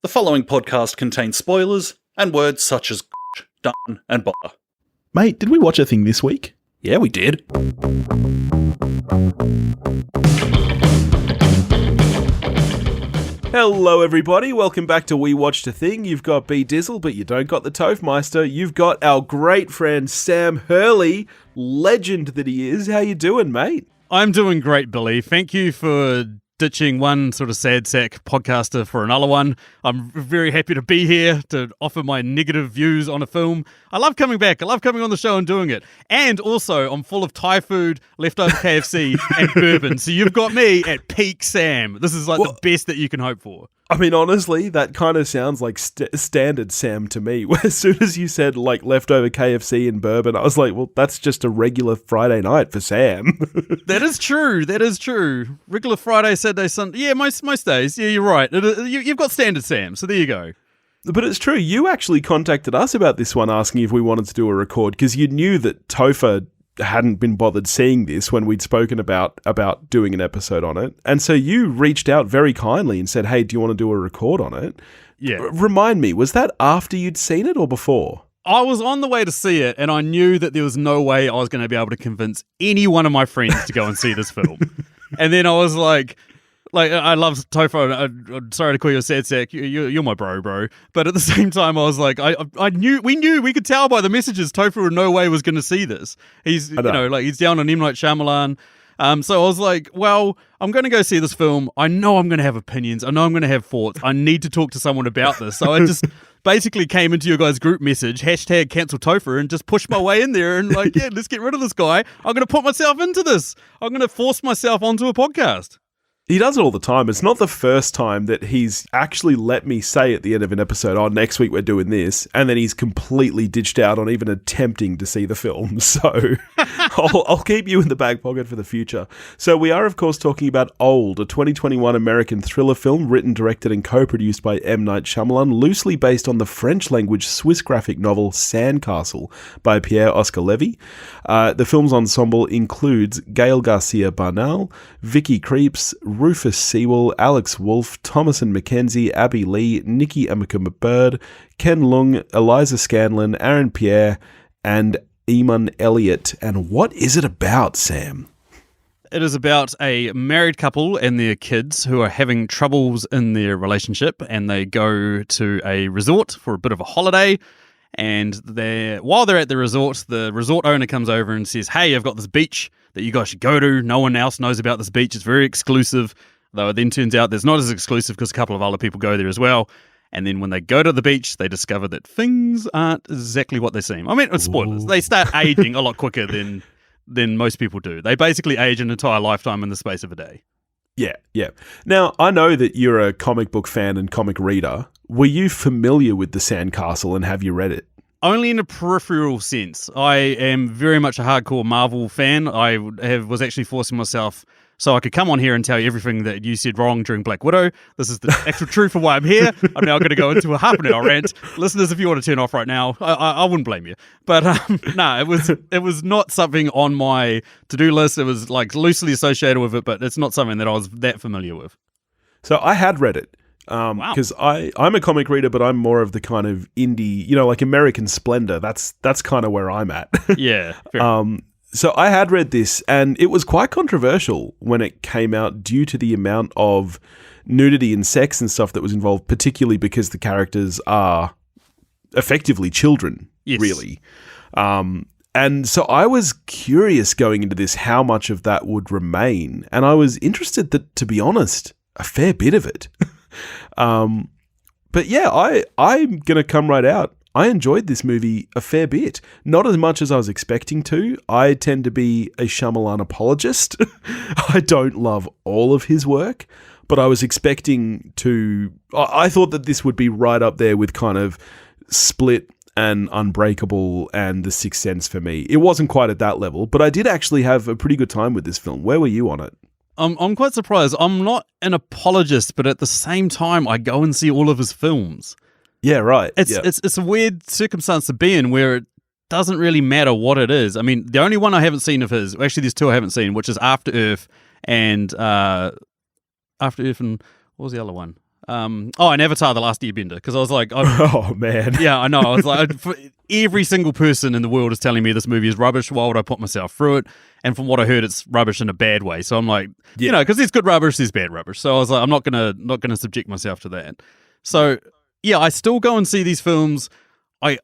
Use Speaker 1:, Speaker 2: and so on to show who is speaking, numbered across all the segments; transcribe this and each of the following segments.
Speaker 1: The following podcast contains spoilers and words such as done and bother.
Speaker 2: Mate, did we watch a thing this week?
Speaker 1: Yeah, we did.
Speaker 3: Hello everybody, welcome back to We Watched a Thing. You've got B Dizzle, but you don't got the Toastmeister. You've got our great friend Sam Hurley, legend that he is. How you doing, mate?
Speaker 4: I'm doing great, Billy. Thank you for ditching one sort of sad sack podcaster for another one. I'm very happy to be here to offer my negative views on a film. I love coming back. I love coming on the show and doing it. And also, I'm full of Thai food, leftover KFC, and bourbon. So you've got me at peak Sam. This is like the best that you can hope for.
Speaker 3: I mean, honestly, that kind of sounds like standard Sam to me. As soon as you said, like, leftover KFC and bourbon, I was like, well, that's just a regular Friday night for Sam.
Speaker 4: That is true. That is true. Regular Friday, Saturday, Sunday. Yeah, most days. Yeah, you're right. You've got standard Sam, so there you go.
Speaker 3: But it's true. You actually contacted us about this one, asking if we wanted to do a record, because you knew that Topher hadn't been bothered seeing this when we'd spoken about doing an episode on it. And so you reached out very kindly and said, hey, do you want to do a record on it?
Speaker 4: Yeah.
Speaker 3: Remind me, was that after you'd seen it or before?
Speaker 4: I was on the way to see it, and I knew that there was no way I was going to be able to convince any one of my friends to go and see this film. And then I was like, I love Topher. I'm sorry to call you a sad sack. You're my bro. But at the same time, I was like, we could tell by the messages Topher in no way was going to see this. He's, he's down on M. Night Shyamalan. So I was like, well, I'm going to go see this film. I know I'm going to have opinions. I know I'm going to have thoughts. I need to talk to someone about this. So I just basically came into your guys' group message, hashtag cancel Topher, and just pushed my way in there and like, yeah, let's get rid of this guy. I'm going to put myself into this. I'm going to force myself onto a podcast.
Speaker 3: He does it all the time. It's not the first time that he's actually let me say at the end of an episode, oh, next week we're doing this, and then he's completely ditched out on even attempting to see the film. So I'll keep you in the back pocket for the future. So we are, of course, talking about Old, a 2021 American thriller film written, directed, and co-produced by M. Night Shyamalan, loosely based on the French-language Swiss graphic novel Sandcastle by Pierre Levy. The film's ensemble includes Gael García Bernal, Vicky Krieps, Rufus Sewell, Alex Wolff, Thomasin McKenzie, Abbey Lee, Nikki Amuka-Bird, Ken Leung, Eliza Scanlen, Pierre, and Emun Elliott. And what is it about, Sam?
Speaker 4: It is about a married couple and their kids who are having troubles in their relationship, and they go to a resort for a bit of a holiday. And while they're at the resort owner comes over and says, hey, I've got this beach that you guys should go to. No one else knows about this beach. It's very exclusive. Though it then turns out it's not as exclusive because a couple of other people go there as well. And then when they go to the beach, they discover that things aren't exactly what they seem. I mean, it's spoilers. Ooh. They start aging a lot quicker than most people do. They basically age an entire lifetime in the space of a day.
Speaker 3: Yeah. Now, I know that you're a comic book fan and comic reader. Were you familiar with the Sandcastle and have you read it?
Speaker 4: Only in a peripheral sense. I am very much a hardcore Marvel fan. I was actually forcing myself so I could come on here and tell you everything that you said wrong during Black Widow. This is the actual truth of why I'm here. I'm now going to go into a half an hour rant. Listeners, if you want to turn off right now, I wouldn't blame you. But no, it was not something on my to-do list. It was like loosely associated with it, but it's not something that I was that familiar with.
Speaker 3: So I had read it. Because I'm a comic reader, but I'm more of the kind of indie, like American Splendor. That's kind of where I'm at.
Speaker 4: Yeah.
Speaker 3: So I had read this, and it was quite controversial when it came out due to the amount of nudity and sex and stuff that was involved, particularly because the characters are effectively children, yes. Really. And so I was curious going into this how much of that would remain, and I was interested that, to be honest, a fair bit of it. But yeah, I'm going to come right out. I enjoyed this movie a fair bit. Not as much as I was expecting to. I tend to be a Shyamalan apologist. I don't love all of his work, but I was expecting to... I thought that this would be right up there with kind of Split and Unbreakable and The Sixth Sense for me. It wasn't quite at that level, but I did actually have a pretty good time with this film. Where were you on it?
Speaker 4: I'm quite surprised. I'm not an apologist, but at the same time, I go and see all of his films.
Speaker 3: Yeah, right.
Speaker 4: It's a weird circumstance to be in where it doesn't really matter what it is. I mean, the only one I haven't seen of his, actually there's two I haven't seen, which is After Earth and what was the other one? and Avatar: The Last Airbender, because I was like,
Speaker 3: Oh, man.
Speaker 4: yeah, I know. I was like, every single person in the world is telling me this movie is rubbish. Why would I put myself through it? And from what I heard, it's rubbish in a bad way. So I'm like, because there's good rubbish, there's bad rubbish. So I was like, I'm not gonna subject myself to that. So yeah, I still go and see these films. I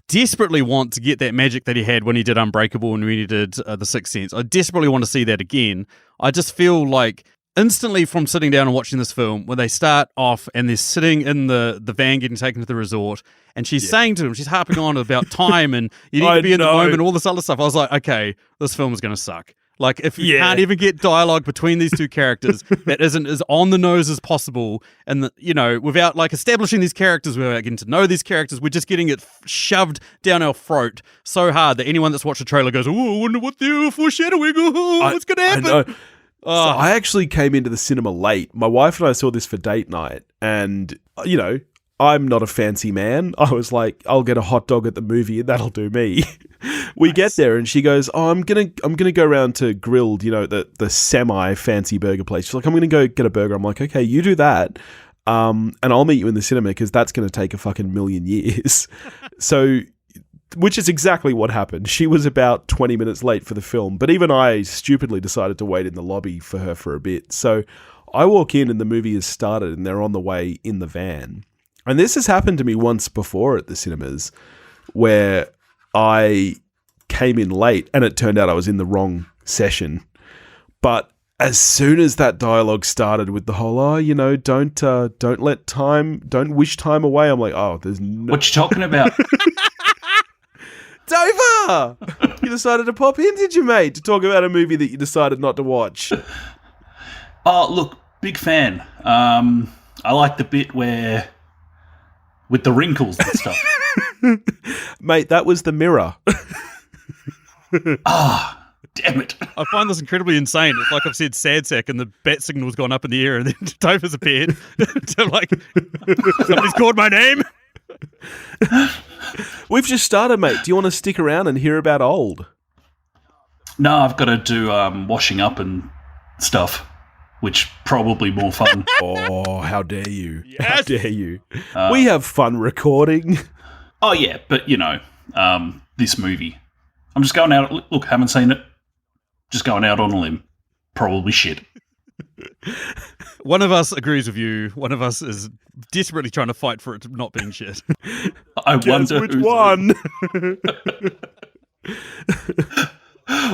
Speaker 4: desperately want to get that magic that he had when he did Unbreakable and when he did The Sixth Sense. I desperately want to see that again. I just feel like instantly from sitting down and watching this film, when they start off and they're sitting in the van getting taken to the resort, and she's saying to him, she's harping on about time and you need to be in the moment and all this other stuff. I was like, okay, this film is going to suck. Like, if you can't even get dialogue between these two characters that isn't as on the nose as possible, and without like establishing these characters, without getting to know these characters, we're just getting it shoved down our throat so hard that anyone that's watched the trailer goes, "Oh, I wonder what the foreshadowing? What's going to happen?"
Speaker 3: So I actually came into the cinema late. My wife and I saw this for date night, and I'm not a fancy man. I was like, I'll get a hot dog at the movie and that'll do me. We get there and she goes, "Oh, I'm gonna go around to Grilled, the semi fancy burger place." She's like, "I'm gonna go get a burger." I'm like, "Okay, you do that, and I'll meet you in the cinema because that's gonna take a fucking million years." So, which is exactly what happened. She was about 20 minutes late for the film, but even I stupidly decided to wait in the lobby for her for a bit. So I walk in and the movie has started and they're on the way in the van. And this has happened to me once before at the cinemas, where I came in late and it turned out I was in the wrong session. But as soon as that dialogue started with the whole, don't wish time away, I'm like, oh, there's no...
Speaker 5: What you talking about?
Speaker 3: Dover! You decided to pop in, did you, mate, to talk about a movie that you decided not to watch?
Speaker 5: Oh, look, big fan. I like the bit where... with the wrinkles and stuff.
Speaker 3: Mate, that was the mirror.
Speaker 5: Damn it.
Speaker 4: I find this incredibly insane. It's like I've said sad sack and the bat signal's gone up in the air and then Dover's appeared. I'm like, somebody's called my name.
Speaker 3: We've just started, mate. Do you want to stick around and hear about old?
Speaker 5: No, I've got to do washing up and stuff, which probably more fun.
Speaker 3: Oh, how dare you.
Speaker 4: Yes.
Speaker 3: How dare you. We have fun recording.
Speaker 5: Oh, yeah, but, this movie. I'm just going out, look, haven't seen it. Just going out on a limb. Probably shit.
Speaker 4: One of us agrees with you. One of us is desperately trying to fight for it not being shit.
Speaker 5: I
Speaker 3: Guess
Speaker 5: wonder
Speaker 3: which one.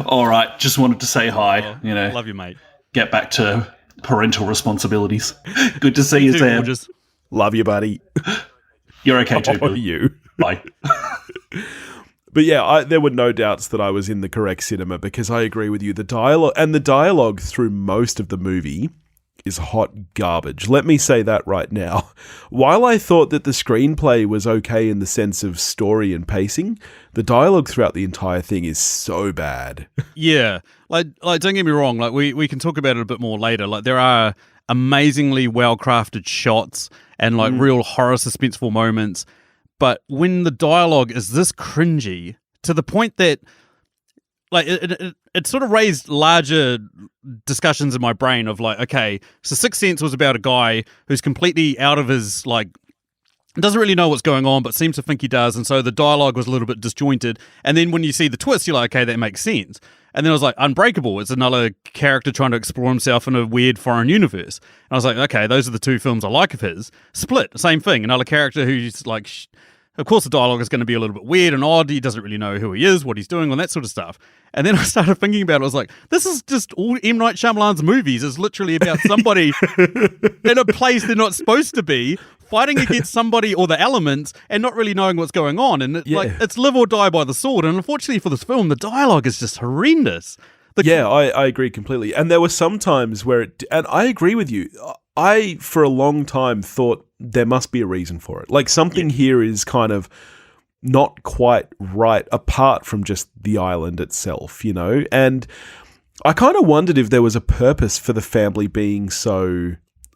Speaker 5: All right, just wanted to say hi.
Speaker 4: Love you, mate.
Speaker 5: Get back to parental responsibilities. Good to see you, Sam.
Speaker 4: Gorgeous.
Speaker 3: Love you, buddy.
Speaker 5: You're okay too,
Speaker 3: Oh,
Speaker 5: Bill.
Speaker 3: you.
Speaker 5: Bye.
Speaker 3: But yeah, there were no doubts that I was in the correct cinema because I agree with you. The dialogue through most of the movie is hot garbage. Let me say that right now. While I thought that the screenplay was okay in the sense of story and pacing, the dialogue throughout the entire thing is so bad.
Speaker 4: Yeah. Like don't get me wrong, like we can talk about it a bit more later. Like there are amazingly well-crafted shots and like real horror suspenseful moments. But when the dialogue is this cringy to the point that like it sort of raised larger discussions in my brain of like, okay, so Sixth Sense was about a guy who's completely out of his like doesn't really know what's going on, but seems to think he does, and so the dialogue was a little bit disjointed. And then when you see the twist, you're like, okay, that makes sense. And then I was like, Unbreakable, it's another character trying to explore himself in a weird foreign universe. And I was like, okay, those are the two films I like of his. Split, same thing, another character who's like, of course the dialogue is going to be a little bit weird and odd. He doesn't really know who he is, what he's doing, all that sort of stuff. And then I started thinking about it. I was like, this is just all M. Night Shyamalan's movies is literally about somebody in a place they're not supposed to be, fighting against somebody or the elements and not really knowing what's going on. And it's live or die by the sword. And unfortunately for this film, the dialogue is just horrendous.
Speaker 3: I agree completely. And there were some times where and I agree with you. I, for a long time, thought there must be a reason for it. Like something here is kind of not quite right apart from just the island itself, And I kind of wondered if there was a purpose for the family being so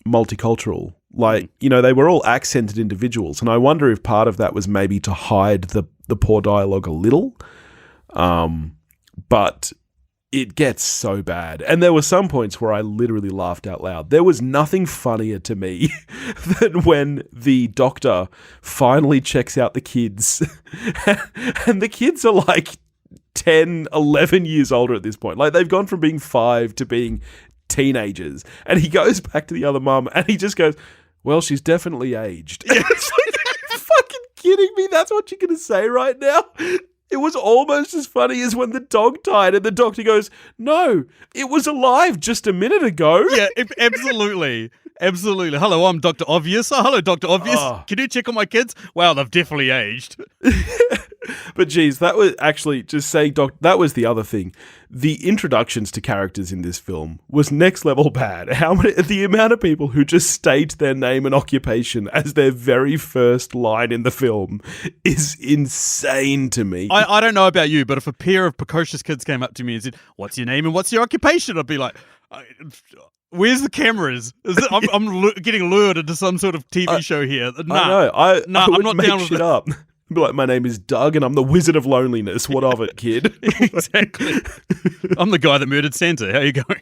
Speaker 3: multicultural. Like, they were all accented individuals. And I wonder if part of that was maybe to hide the poor dialogue a little. But it gets so bad. And there were some points where I literally laughed out loud. There was nothing funnier to me than when the doctor finally checks out the kids and the kids are like 10, 11 years older at this point. Like, they've gone from being 5 to being teenagers. And he goes back to the other mum and he just goes, well, she's definitely aged. It's like, are you fucking kidding me? That's what you're going to say right now? It was almost as funny as when the dog died and the doctor goes, no, it was alive just a minute ago.
Speaker 4: Yeah, absolutely. Absolutely. Hello, I'm Dr. Obvious. Oh, hello, Dr. Obvious.
Speaker 3: Oh.
Speaker 4: Can you check on my kids? Wow, they've definitely aged.
Speaker 3: But geez, that was actually just saying, that was the other thing. The introductions to characters in this film was next level bad. The amount of people who just state their name and occupation as their very first line in the film is insane to me.
Speaker 4: I don't know about you, but if a pair of precocious kids came up to me and said, what's your name and what's your occupation? I'd be like, where's the cameras? I'm getting lured into some sort of TV show here. Nah,
Speaker 3: I know. I
Speaker 4: I'm not
Speaker 3: make
Speaker 4: down with
Speaker 3: shit
Speaker 4: it.
Speaker 3: up. Be like, my name is Doug and I'm the Wizard of Loneliness. What of it, kid?
Speaker 4: Exactly. I'm the guy that murdered Santa. How you going?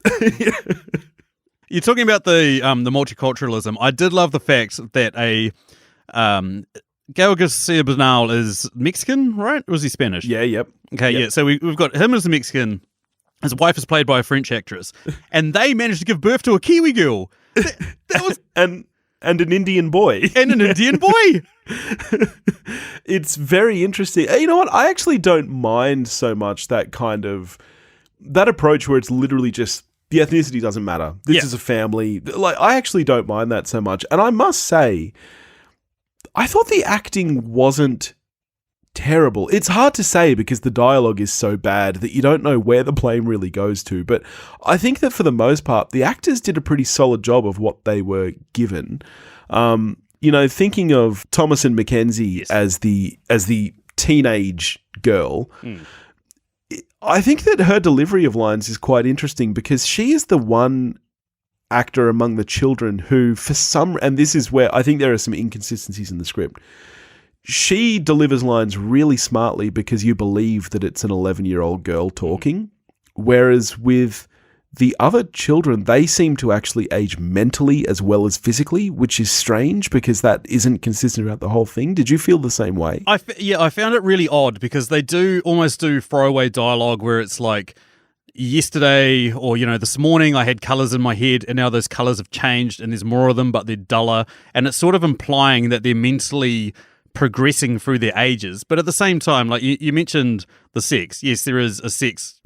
Speaker 4: You're talking about the multiculturalism. I did love the fact that Gael García Bernal is Mexican, right? Or was he Spanish?
Speaker 3: Yeah, yep.
Speaker 4: Okay,
Speaker 3: Yep.
Speaker 4: yeah. So we've got him as a Mexican. His wife is played by a French actress. And they managed to give birth to a Kiwi girl. That was...
Speaker 3: And an Indian boy.
Speaker 4: And an Indian boy.
Speaker 3: It's very interesting. You know what? I actually don't mind so much that approach where it's literally just the ethnicity doesn't matter. This is a family. Like, I actually don't mind that so much. And I must say, I thought the acting wasn't terrible. It's hard to say because the dialogue is so bad that you don't know where the blame really goes to. But I think that for the most part, the actors did a pretty solid job of what they were given. Thinking of Thomasin McKenzie as the teenage girl, I think that her delivery of lines is quite interesting because she is the one actor among the children who, and this is where I think there are some inconsistencies in the script, she delivers lines really smartly because you believe that it's an 11-year-old girl talking, whereas with the other children, they seem to actually age mentally as well as physically, which is strange because that isn't consistent throughout the whole thing. Did you feel the same way?
Speaker 4: I found it really odd because they almost do throwaway dialogue where it's like, yesterday or, this morning I had colours in my head and now those colours have changed and there's more of them, but they're duller. And it's sort of implying that they're mentally progressing through their ages. But at the same time, like you mentioned the sex. Yes, there is a sex...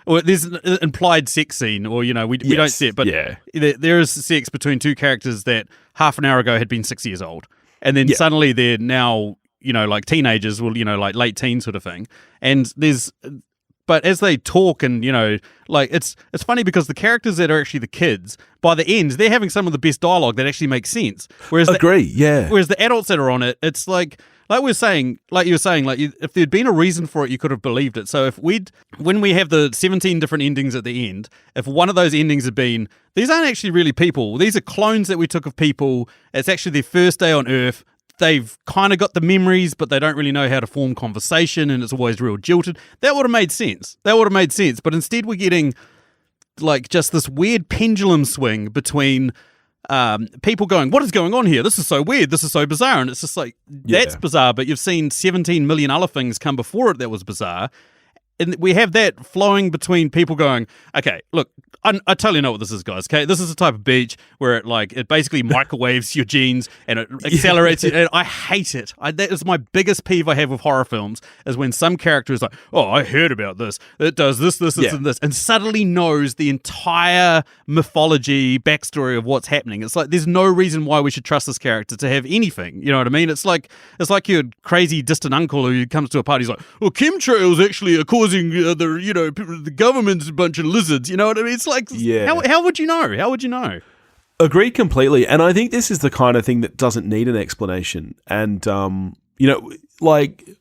Speaker 4: Or there's an implied sex scene, or, we don't see it, but there is sex between two characters that half an hour ago had been 6 years old. And then suddenly they're now, like teenagers, like late teen sort of thing. But as they talk and, it's funny because the characters that are actually the kids, by the end, they're having some of the best dialogue that actually makes sense. Whereas Whereas the adults that are on it, it's like you were saying, if there'd been a reason for it, you could have believed it. So when we have the 17 different endings at the end, if one of those endings had been, these aren't actually really people, these are clones that we took of people, it's actually their first day on Earth, they've kind of got the memories, but they don't really know how to form conversation, and it's always real jilted, that would have made sense. But instead we're getting like just this weird pendulum swing between people going, what is going on here? This is so weird. This is so bizarre. And it's just like, that's bizarre, but you've seen 17 million other things come before it that was bizarre. And we have that flowing between people going, okay, look, I totally know what this is, guys. Okay, this is the type of beach where it basically microwaves your genes and it accelerates it. And I hate it. That is my biggest peeve I have with horror films is when some character is like, oh, I heard about this. It does this, and this, and suddenly knows the entire mythology, backstory of what's happening. It's like there's no reason why we should trust this character to have anything. You know what I mean? It's like your crazy distant uncle who comes to a party. He's like, well, chemtrails actually are causing the government's a bunch of lizards. You know what I mean? It's like, how would you know? How would you know?
Speaker 3: Agreed completely. And I think this is the kind of thing that doesn't need an explanation. And,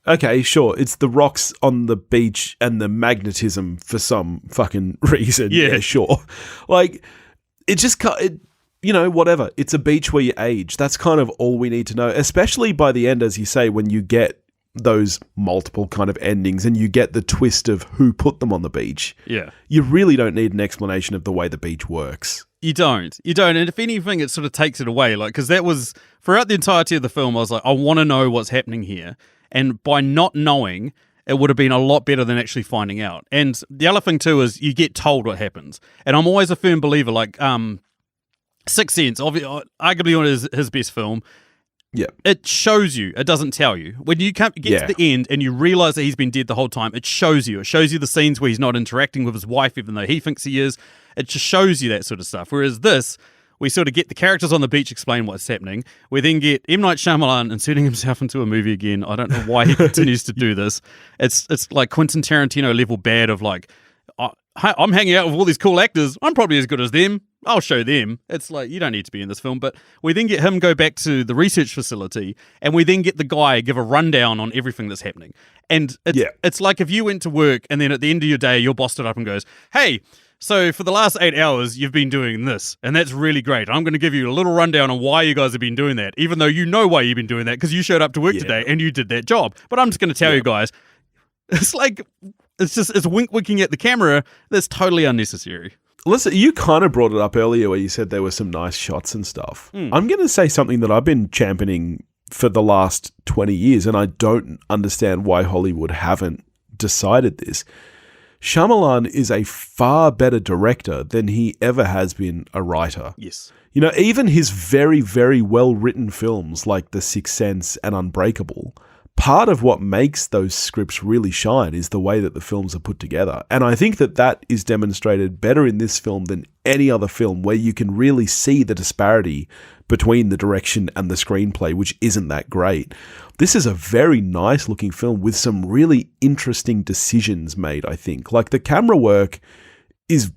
Speaker 3: okay, sure, it's the rocks on the beach and the magnetism for some fucking reason. Yeah, sure. Like, it just whatever. It's a beach where you age. That's kind of all we need to know, especially by the end, as you say, when you get those multiple kind of endings and you get the twist of who put them on the beach, you really don't need an explanation of the way the beach works.
Speaker 4: You don't. And if anything, it sort of takes it away. Like, because that was, throughout the entirety of the film, I was like, I want to know what's happening here. And by not knowing, it would have been a lot better than actually finding out. And the other thing, too, is you get told what happens. And I'm always a firm believer, like, Sixth Sense, arguably one of his best film.
Speaker 3: Yeah,
Speaker 4: it shows you. It doesn't tell you. When you get to the end and you realize that he's been dead the whole time, it shows you. It shows you the scenes where he's not interacting with his wife, even though he thinks he is. It just shows you that sort of stuff. Whereas this, we sort of get the characters on the beach explain what's happening. We then get M. Night Shyamalan inserting himself into a movie again. I don't know why he continues to do this. It's like Quentin Tarantino level bad of like, I'm hanging out with all these cool actors. I'm probably as good as them. I'll show them. It's like, you don't need to be in this film. But we then get him go back to the research facility, and we then get the guy give a rundown on everything that's happening. And it's like if you went to work, and then at the end of your day, your boss stood up and goes, hey, so for the last 8 hours, you've been doing this, and that's really great. I'm going to give you a little rundown on why you guys have been doing that, even though you know why you've been doing that, because you showed up to work today, and you did that job. But I'm just going to tell you guys, it's like, it's wink-winking at the camera. That's totally unnecessary.
Speaker 3: Listen, you kind of brought it up earlier where you said there were some nice shots and stuff. I'm going to say something that I've been championing for the last 20 years, and I don't understand why Hollywood haven't decided this. Shyamalan is a far better director than he ever has been a writer.
Speaker 4: Yes.
Speaker 3: You know, even his very, very well-written films like The Sixth Sense and Unbreakable, part of what makes those scripts really shine is the way that the films are put together. And I think that is demonstrated better in this film than any other film, where you can really see the disparity between the direction and the screenplay, which isn't that great. This is a very nice looking film with some really interesting decisions made, I think. Like, the camera work is...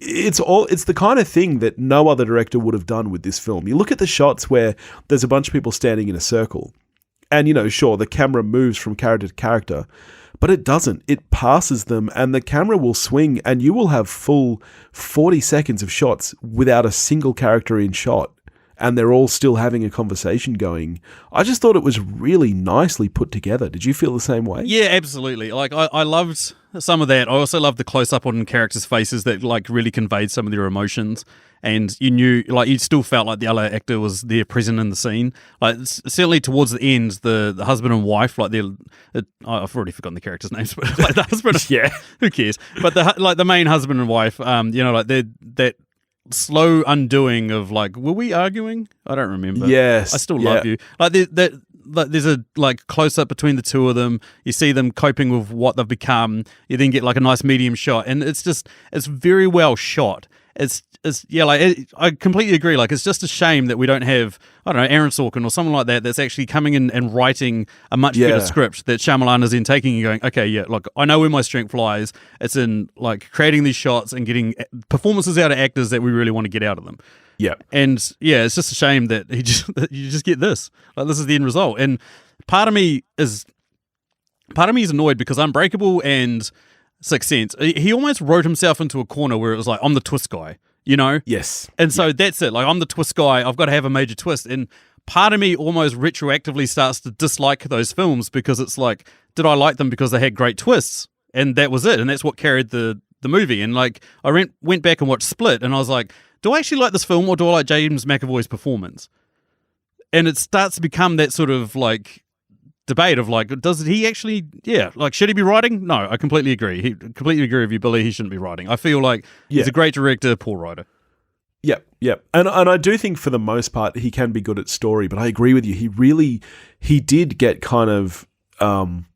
Speaker 3: It's the kind of thing that no other director would have done with this film. You look at the shots where there's a bunch of people standing in a circle, and, you know, sure, the camera moves from character to character, but it doesn't. It passes them, and the camera will swing, and you will have full 40 seconds of shots without a single character in shot, and they're all still having a conversation going. I just thought it was really nicely put together. Did you feel the same way?
Speaker 4: Yeah, absolutely. Like, I loved some of that. I also loved the close-up on characters' faces that, like, really conveyed some of their emotions. And you knew, like, you still felt like the other actor was there present in the scene. Like, certainly towards the end, the husband and wife, like, I've already forgotten the characters' names, but like the husband, who cares? But the main husband and wife, you know, like that slow undoing of, like, were we arguing? I don't remember.
Speaker 3: Yes,
Speaker 4: I still love you. Like there's a like close up between the two of them. You see them coping with what they've become. You then get like a nice medium shot, and it's very well shot. I completely agree. Like, it's just a shame that we don't have, I don't know, Aaron Sorkin or someone like that that's actually coming in and writing a much better script that Shyamalan is then taking and going, okay, yeah, look, I know where my strength lies. It's in, like, creating these shots and getting performances out of actors that we really want to get out of them.
Speaker 3: Yeah. And
Speaker 4: yeah, it's just a shame that that you just get this. Like, this is the end result. And part of me is annoyed because Unbreakable and Sixth Sense, he almost wrote himself into a corner where it was like, I'm the twist guy, you know?
Speaker 3: Yes.
Speaker 4: And so that's it. Like, I'm the twist guy. I've got to have a major twist. And part of me almost retroactively starts to dislike those films because it's like, did I like them because they had great twists? And that was it. And that's what carried the movie. And, like, I went back and watched Split, and I was like, do I actually like this film, or do I like James McAvoy's performance? And it starts to become that sort of, like, debate of, like, does he actually, like, should he be writing? No, I completely agree. Completely agree with you, Billy. He shouldn't be writing. I feel like he's a great director, poor writer. Yep. And I do think for the most part he can be good at story, but I agree with you. He did get kind of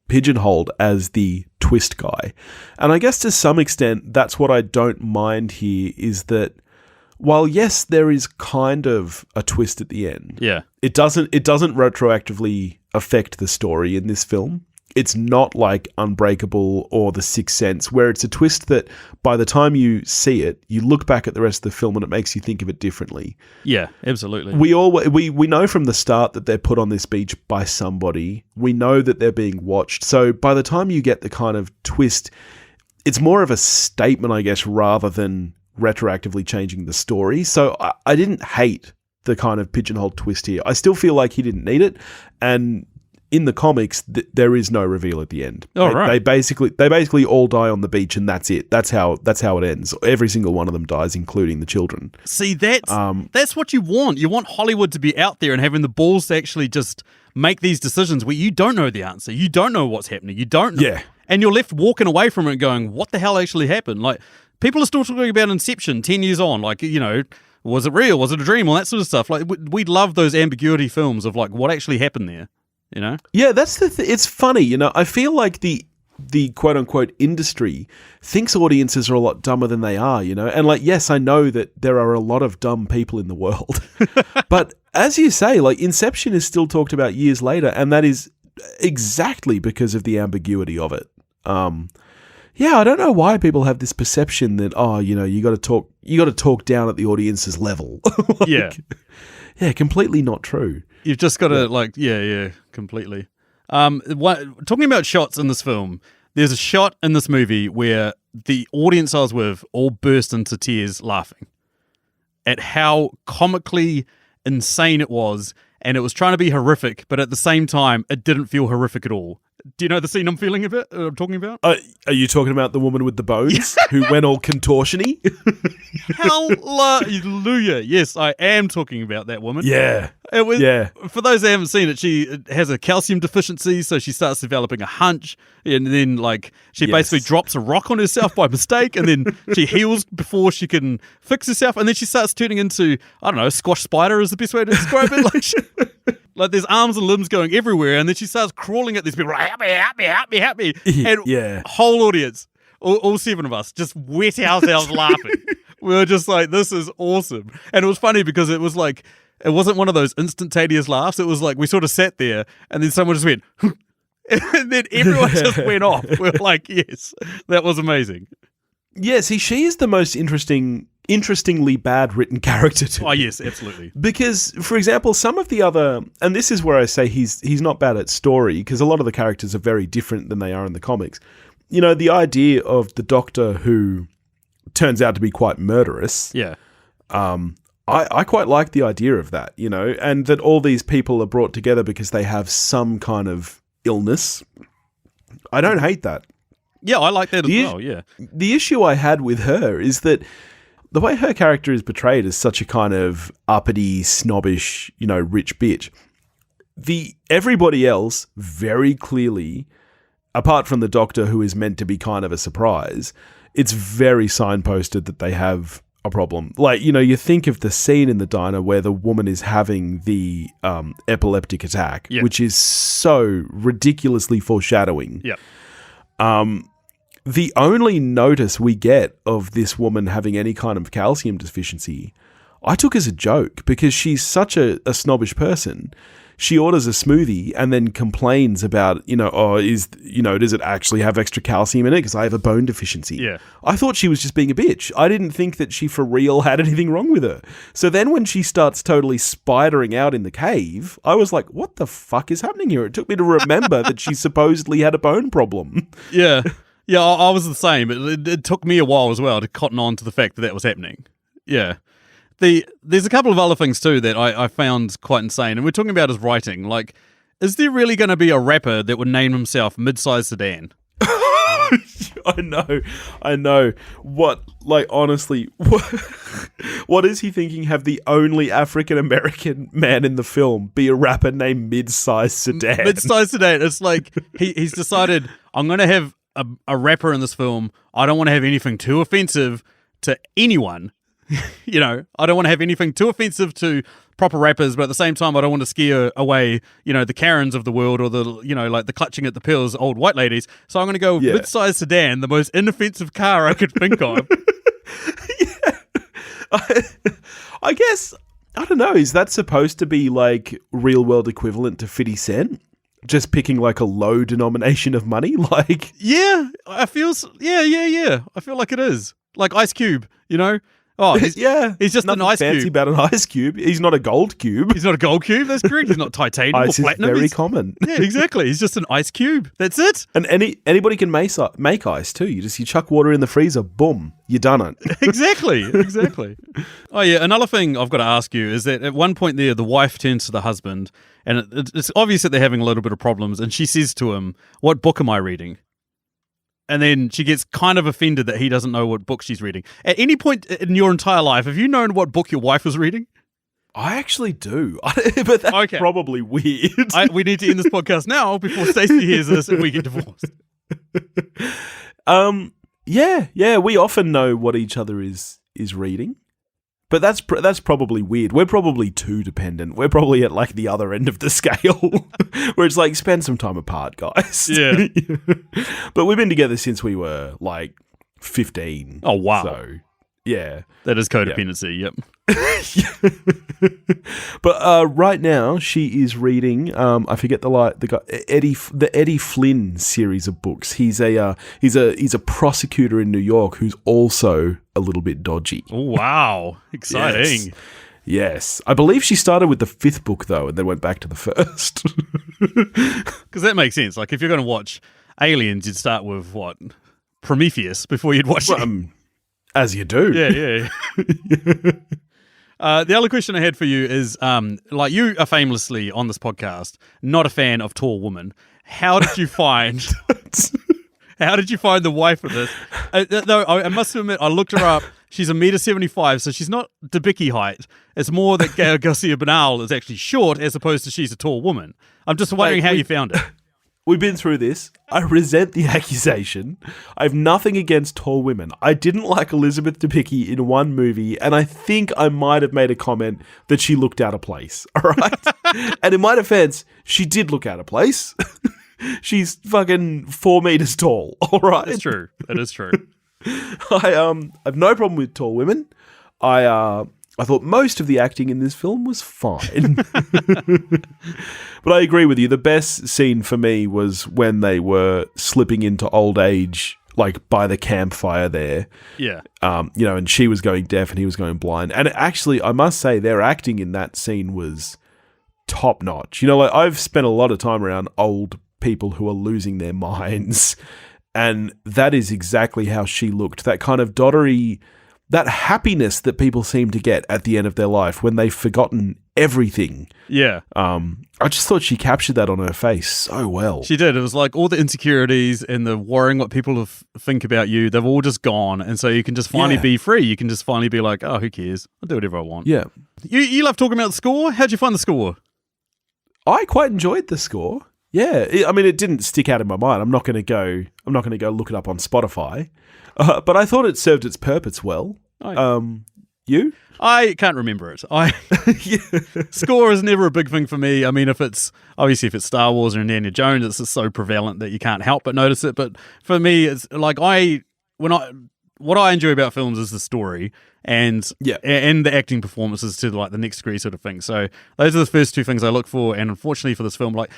Speaker 4: pigeonholed as the twist guy. And I guess to some extent that's what I don't mind here, is that while yes, there is kind of a twist at the end. Yeah. It doesn't retroactively affect the story in this film. It's not like Unbreakable or The Sixth Sense, where it's a twist that by the time you see it, you look back at the rest of the film and it makes you think of it differently. Yeah, absolutely. We know from the start that they're put on this beach by somebody. We know that they're being watched. So by the time you get the kind of twist, it's more of a statement, I guess, rather than retroactively changing the story. So I didn't hate the kind of pigeonhole twist here. I still feel like he didn't need it, and
Speaker 3: in the comics, there is no reveal at the end.
Speaker 4: Oh, right.
Speaker 3: They basically all die on the beach, and that's it. That's how it ends. Every single one of them dies, including the children.
Speaker 4: See, that's what you want. You want Hollywood to be out there and having the balls to actually just make these decisions where you don't know the answer. You don't know what's happening. You don't know.
Speaker 3: Yeah.
Speaker 4: And you're left walking away from it going, what the hell actually happened? Like, people are still talking about Inception 10 years on. Like, was it real? Was it a dream? All that sort of stuff. Like, we love those ambiguity films of, like, what actually happened there,
Speaker 3: Yeah, that's the it's funny, I feel like the quote-unquote industry thinks audiences are a lot dumber than they are, And, like, yes, I know that there are a lot of dumb people in the world. But as you say, like, Inception is still talked about years later, and that is exactly because of the ambiguity of it. Yeah, I don't know why people have this perception that you got to talk down at the audience's level. Yeah, completely not true.
Speaker 4: You've just got to completely. Talking about shots in this film, there's a shot in this movie where the audience I was with all burst into tears laughing at how comically insane it was, and it was trying to be horrific, but at the same time, it didn't feel horrific at all. Do you know the scene I'm talking about?
Speaker 3: Are you talking about the woman with the bones who went all contortion-y?
Speaker 4: Hallelujah. Yes, I am talking about that woman.
Speaker 3: Yeah.
Speaker 4: It was, for those that haven't seen it, she has a calcium deficiency, so she starts developing a hunch, and then she basically drops a rock on herself by mistake, and then she heals before she can fix herself, and then she starts turning into, I don't know, a squash spider is the best way to describe it. Like there's arms and limbs going everywhere, and then she starts crawling at these people, like, help me. And whole audience, all seven of us, just wet ourselves laughing. We were just like, this is awesome. And it was funny because it was like, it wasn't one of those instantaneous laughs. It was like we sort of sat there, and then someone just went, and then everyone just went off. We were like, yes, that was amazing.
Speaker 3: Yeah, see, she is the most interestingly bad written character to me.
Speaker 4: Oh, yes, absolutely.
Speaker 3: Because, for example, some of the other, and this is where I say he's not bad at story, because a lot of the characters are very different than they are in the comics. The idea of the Doctor who turns out to be quite murderous.
Speaker 4: Yeah.
Speaker 3: I quite like the idea of that, and that all these people are brought together because they have some kind of illness. I don't hate that.
Speaker 4: Yeah, I like that as well, yeah.
Speaker 3: The issue I had with her is that the way her character is portrayed as such a kind of uppity, snobbish, rich bitch. Everybody else, very clearly, apart from the Doctor, who is meant to be kind of a surprise, it's very signposted that they have a problem. Like, you think of the scene in the diner where the woman is having the epileptic attack, which is so ridiculously foreshadowing.
Speaker 4: Yeah.
Speaker 3: The only notice we get of this woman having any kind of calcium deficiency, I took as a joke because she's such a snobbish person. She orders a smoothie and then complains about, does it actually have extra calcium in it? Because I have a bone deficiency.
Speaker 4: Yeah.
Speaker 3: I thought she was just being a bitch. I didn't think that she for real had anything wrong with her. So then when she starts totally spidering out in the cave, I was like, what the fuck is happening here? It took me to remember that she supposedly had a bone problem.
Speaker 4: Yeah. Yeah, I was the same. It took me a while as well to cotton on to the fact that was happening. Yeah. There's a couple of other things too that I found quite insane, and we're talking about his writing. Like, is there really going to be a rapper that would name himself Mid-Size Sedan?
Speaker 3: I know. What, like, honestly, what is he thinking? Have the only African-American man in the film be a rapper named Mid-Size Sedan?
Speaker 4: Mid-Size Sedan. It's like he's decided, I'm going to have a rapper in this film. I don't want to have anything too offensive to anyone. I don't want to have anything too offensive to proper rappers, but at the same time, I don't want to scare away, the Karens of the world or the, like the clutching at the pills, old white ladies. So I'm going to go Mid-Size Sedan, the most inoffensive car I could think of.
Speaker 3: I guess, I don't know, is that supposed to be like real world equivalent to 50 Cent? Just picking like a low denomination of money? Like,
Speaker 4: yeah, I feel like it is. Like Ice Cube, Oh, he's just
Speaker 3: nothing
Speaker 4: an ice
Speaker 3: fancy
Speaker 4: cube.
Speaker 3: about an ice cube. He's not a gold cube.
Speaker 4: He's not a gold cube. That's correct. He's not titanium
Speaker 3: Ice
Speaker 4: or
Speaker 3: is
Speaker 4: platinum.
Speaker 3: very common.
Speaker 4: Yeah, exactly. He's just an ice cube. That's it.
Speaker 3: And anybody can make ice too. You chuck water in the freezer, boom, you done it.
Speaker 4: Exactly. Oh yeah, another thing I've got to ask you is that at one point there, the wife turns to the husband, and it's obvious that they're having a little bit of problems, and she says to him, "What book am I reading?" And then she gets kind of offended that he doesn't know what book she's reading. At any point in your entire life, have you known what book your wife was reading?
Speaker 3: I actually do, but that's probably weird.
Speaker 4: We need to end this podcast now before Stacey hears this and we get divorced.
Speaker 3: Yeah, we often know what each other is reading, but that's probably weird. We're probably too dependent. We're probably at like the other end of the scale, where it's like spend some time apart, guys.
Speaker 4: Yeah,
Speaker 3: but we've been together since we were like 15.
Speaker 4: Oh wow!
Speaker 3: So yeah,
Speaker 4: that is codependency.
Speaker 3: Yeah.
Speaker 4: Yep.
Speaker 3: But right now she is reading. I forget the guy Eddie Flynn series of books. He's a prosecutor in New York who's also a little bit dodgy.
Speaker 4: Oh wow! Exciting.
Speaker 3: Yes. I believe she started with the 5th book though, and then went back to the 1st.
Speaker 4: Because that makes sense. Like if you're going to watch Aliens, you'd start with what? Prometheus before you'd watch it.
Speaker 3: As you do.
Speaker 4: Yeah. The other question I had for you is, like you are famously on this podcast not a fan of tall women. How did you find the wife of this? Though I must admit, I looked her up. She's 1.75 m, so she's not Debicki height. It's more that Gael García Bernal is actually short as opposed to she's a tall woman. I'm just wondering how you found it.
Speaker 3: We've been through this. I resent the accusation. I have nothing against tall women. I didn't like Elizabeth Debicki in one movie, and I think I might have made a comment that she looked out of place. All right? And in my defense, she did look out of place. She's fucking 4 meters tall. All right?
Speaker 4: It's true. It is true.
Speaker 3: I have no problem with tall women. I thought most of the acting in this film was fine. But I agree with you. The best scene for me was when they were slipping into old age, like by the campfire there.
Speaker 4: Yeah.
Speaker 3: And she was going deaf and he was going blind. And actually, I must say, their acting in that scene was top notch. Like I've spent a lot of time around old people who are losing their minds. And that is exactly how she looked. That kind of doddery, that happiness that people seem to get at the end of their life when they've forgotten everything.
Speaker 4: Yeah.
Speaker 3: I just thought she captured that on her face so well.
Speaker 4: She did. It was like all the insecurities and the worrying what people think about you, they've all just gone. And so you can just finally be free. You can just finally be like, oh, who cares? I'll do whatever I want.
Speaker 3: Yeah.
Speaker 4: You love talking about the score. How'd you find the score?
Speaker 3: I quite enjoyed the score. Yeah. It didn't stick out in my mind. I'm not going to go look it up on Spotify. But I thought it served its purpose well. You?
Speaker 4: I can't remember it. Score is never a big thing for me. I mean, if it's Star Wars or Indiana Jones, it's just so prevalent that you can't help but notice it. But for me, it's like what I enjoy about films is the story and the acting performances to like the next degree sort of thing. So those are the first two things I look for. And unfortunately for this film, like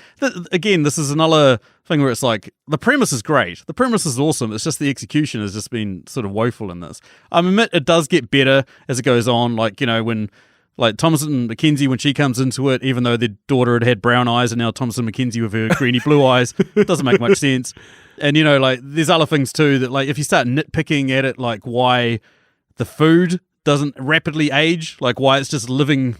Speaker 4: again, this is another thing where it's like the premise is great, the premise is awesome. It's just the execution has just been sort of woeful in this. I admit it does get better as it goes on. Like when like Thomasin McKenzie, when she comes into it, even though their daughter had brown eyes and now Thomasin McKenzie with her greeny blue eyes, it doesn't make much sense. And like there's other things too that like if you start nitpicking at it, like why the food doesn't rapidly age, like why it's just living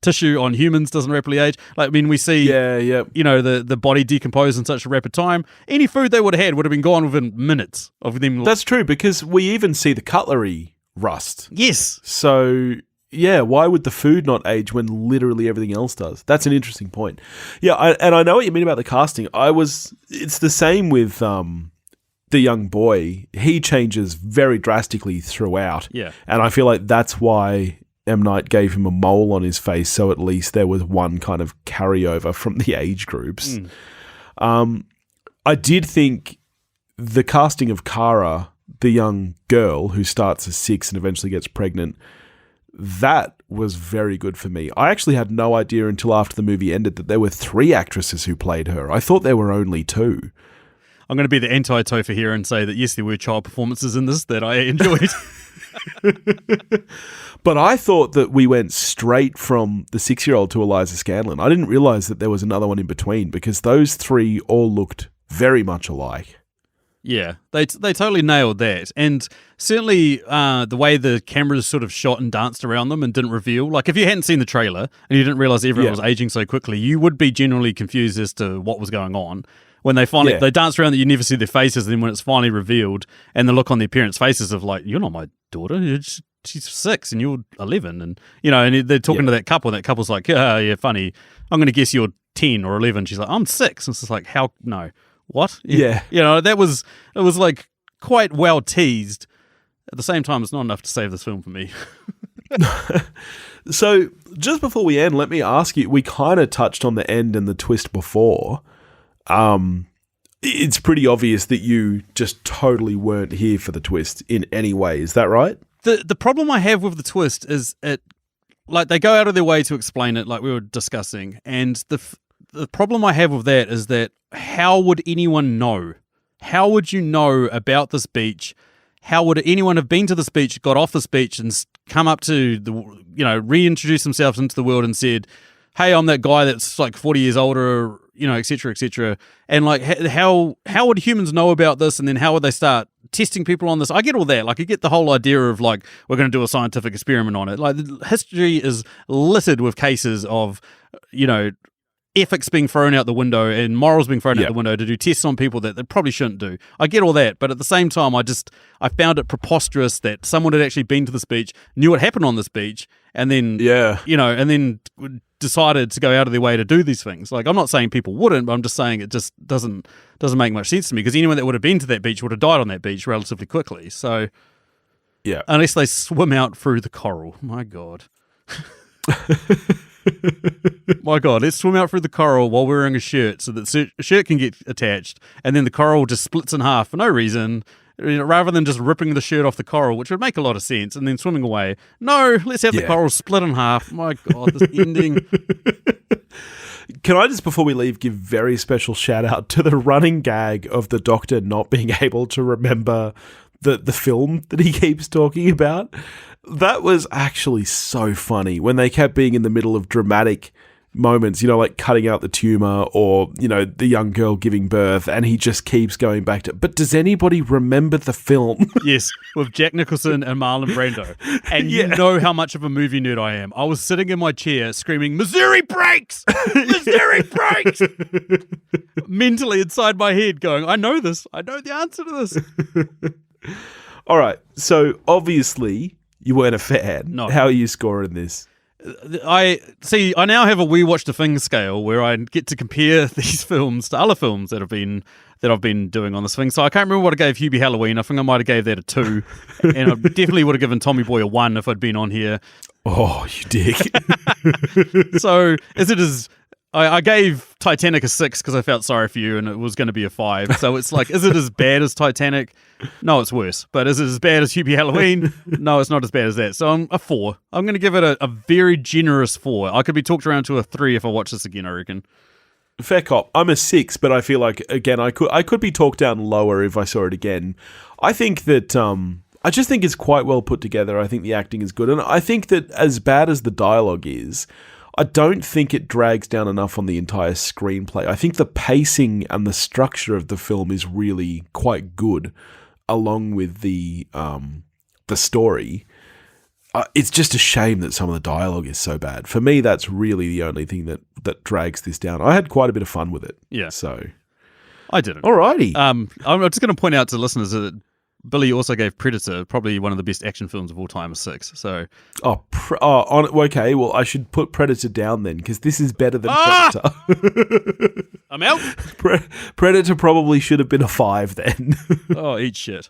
Speaker 4: tissue on humans doesn't rapidly age. Like I mean, we see the body decompose in such a rapid time. Any food they would have had would have been gone within minutes of them.
Speaker 3: That's true, because we even see the cutlery rust.
Speaker 4: Yes.
Speaker 3: So yeah, why would the food not age when literally everything else does? That's an interesting point. Yeah, I know what you mean about the casting. It's the same with the young boy. He changes very drastically throughout.
Speaker 4: Yeah. And
Speaker 3: I feel like that's why M. Night gave him a mole on his face, so at least there was one kind of carryover from the age groups. I did think the casting of Kara, the young girl who starts as 6 and eventually gets pregnant, that was very good for me. I actually had no idea until after the movie ended that there were 3 actresses who played her. I thought there were only 2.
Speaker 4: I'm going to be the anti-Topher here and say that yes, there were child performances in this that I enjoyed.
Speaker 3: But I thought that we went straight from the 6-year-old to Eliza Scanlen. I didn't realise that there was another one in between because those three all looked very much alike.
Speaker 4: Yeah, they totally nailed that. And certainly the way the cameras sort of shot and danced around them and didn't reveal, like if you hadn't seen the trailer and you didn't realise everyone was aging so quickly, you would be generally confused as to what was going on. When they finally they danced around that you never see their faces, and then when it's finally revealed and the look on their parents' faces of like, you're not my daughter, she's 6 and you're 11, and and they're talking to that couple, and that couple's like, yeah, funny, I'm going to guess you're 10 or 11. She's like, I'm 6. And it's just like, how? No. What?
Speaker 3: Yeah.
Speaker 4: It was like quite well teased. At the same time, it's not enough to save this film for me.
Speaker 3: So just before we end, let me ask you, we kind of touched on the end and the twist before. It's pretty obvious that you just totally weren't here for the twist in any way. Is that right?
Speaker 4: The problem I have with the twist is they go out of their way to explain it, like we were discussing, and the problem I have with that is that how would anyone know? How would you know about this beach? How would anyone have been to this beach, got off this beach, and come up to reintroduce themselves into the world and said, hey, I'm that guy that's like 40 years older, et cetera, et cetera. And like, how would humans know about this? And then how would they start testing people on this? I get all that. Like, I get the whole idea of like, we're going to do a scientific experiment on it. Like, history is littered with cases of, ethics being thrown out the window and morals being thrown out the window to do tests on people that they probably shouldn't do. I get all that, but at the same time, I found it preposterous that someone had actually been to this beach, knew what happened on this beach, and then and then decided to go out of their way to do these things. Like, I'm not saying people wouldn't, but I'm just saying it just doesn't make much sense to me, because anyone that would have been to that beach would have died on that beach relatively quickly. So, unless they swim out through the coral, my God. My God, let's swim out through the coral while wearing a shirt so that the shirt can get attached, and then the coral just splits in half for no reason, rather than just ripping the shirt off the coral, which would make a lot of sense, and then swimming away. No, let's have the coral split in half. My God, this ending.
Speaker 3: Can I just, before we leave, give very special shout out to the running gag of the Doctor not being able to remember the film that he keeps talking about? That was actually so funny when they kept being in the middle of dramatic moments, like cutting out the tumor or, the young girl giving birth, and he just keeps going back to, but does anybody remember the film?
Speaker 4: Yes, with Jack Nicholson and Marlon Brando. And you know how much of a movie nerd I am. I was sitting in my chair screaming, Missouri breaks! Missouri breaks! Mentally inside my head going, I know this. I know the answer to this.
Speaker 3: All right, so obviously you weren't a fan.
Speaker 4: No.
Speaker 3: How are you scoring this?
Speaker 4: I now have a We Watch the Thing scale where I get to compare these films to other films that I've been doing on this thing. So I can't remember what I gave Hubie Halloween. I think I might have gave that a 2, and I definitely would have given Tommy Boy a 1 if I'd been on here.
Speaker 3: Oh, you dick!
Speaker 4: So I gave Titanic a 6 because I felt sorry for you, and it was going to be a 5. So it's like, is it as bad as Titanic? No, it's worse. But is it as bad as Hubie Halloween? No, it's not as bad as that. So I'm a 4. I'm going to give it a very generous 4. I could be talked around to a 3 if I watch this again, I reckon.
Speaker 3: Fair cop. I'm a 6, but I feel like, again, I could be talked down lower if I saw it again. I think that I just think it's quite well put together. I think the acting is good, and I think that as bad as the dialogue is, I don't think it drags down enough on the entire screenplay. I think the pacing and the structure of the film is really quite good, along with the story. It's just a shame that some of the dialogue is so bad. For me, that's really the only thing that drags this down. I had quite a bit of fun with it.
Speaker 4: Yeah.
Speaker 3: So
Speaker 4: I didn't.
Speaker 3: Alrighty.
Speaker 4: I'm just going to point out to listeners that Billy also gave Predator, probably one of the best action films of all time, a 6. So,
Speaker 3: okay. Well, I should put Predator down then, because this is better than Predator.
Speaker 4: I'm out.
Speaker 3: Predator probably should have been a 5 then.
Speaker 4: Oh, eat shit.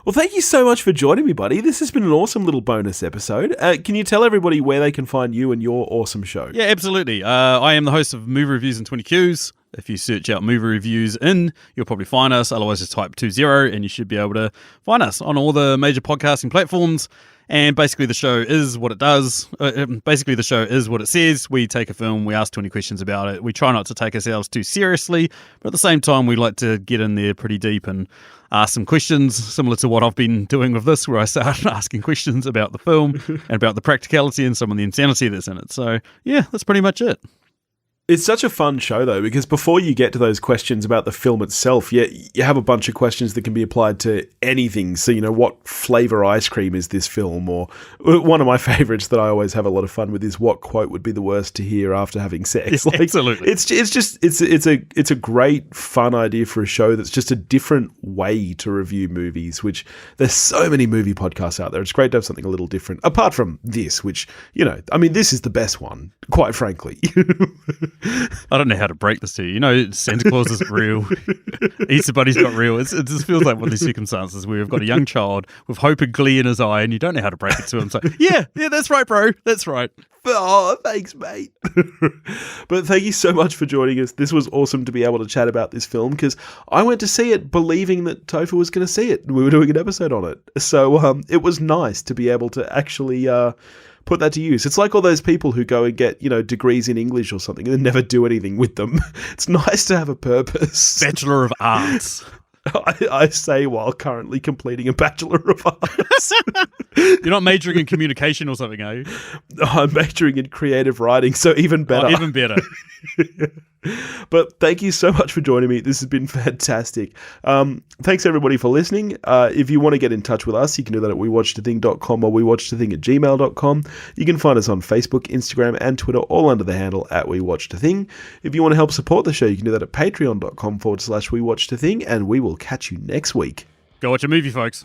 Speaker 3: Well, thank you so much for joining me, buddy. This has been an awesome little bonus episode. Can you tell everybody where they can find you and your awesome show?
Speaker 4: Yeah, absolutely. I am the host of Movie Reviews and 20 Qs. If you search out movie reviews in, you'll probably find us. Otherwise, just type 20 and you should be able to find us on all the major podcasting platforms. And basically, the show is what it does. Basically, the show is what it says. We take a film, we ask 20 questions about it. We try not to take ourselves too seriously, but at the same time, we like to get in there pretty deep and ask some questions, similar to what I've been doing with this, where I started asking questions about the film and about the practicality and some of the insanity that's in it. So, yeah, that's pretty much it.
Speaker 3: It's such a fun show, though, because before you get to those questions about the film itself, you have a bunch of questions that can be applied to anything. So, what flavour ice cream is this film? Or one of my favourites that I always have a lot of fun with is what quote would be the worst to hear after having sex.
Speaker 4: Yeah, absolutely.
Speaker 3: It's a great, fun idea for a show that's just a different way to review movies, which there's so many movie podcasts out there. It's great to have something a little different, apart from this, which, this is the best one, quite frankly.
Speaker 4: I don't know how to break this to you. Santa Claus isn't real. Easter Bunny's not real. It just feels like one of these circumstances where we've got a young child with hope and glee in his eye and you don't know how to break it to him. So, yeah, that's right, bro. That's right.
Speaker 3: Oh, thanks, mate. But thank you so much for joining us. This was awesome to be able to chat about this film because I went to see it believing that Topher was going to see it. We were doing an episode on it. So it was nice to be able to actually put that to use. It's like all those people who go and get, degrees in English or something and then never do anything with them. It's nice to have a purpose.
Speaker 4: Bachelor of Arts.
Speaker 3: I say while currently completing a Bachelor of Arts.
Speaker 4: You're not majoring in communication or something, are you?
Speaker 3: I'm majoring in creative writing, so even better.
Speaker 4: Oh, even better.
Speaker 3: But thank you so much for joining me. This has been fantastic. Thanks everybody for listening. If you want to get in touch with us, you can do that at wewatchedathing.com or wewatchedathing@gmail.com. You can find us on Facebook, Instagram, and Twitter, all under the handle @wewatchedathing. If you want to help support the show, you can do that at patreon.com/wewatchedathing, and we will catch you next week.
Speaker 4: Go watch a movie, folks.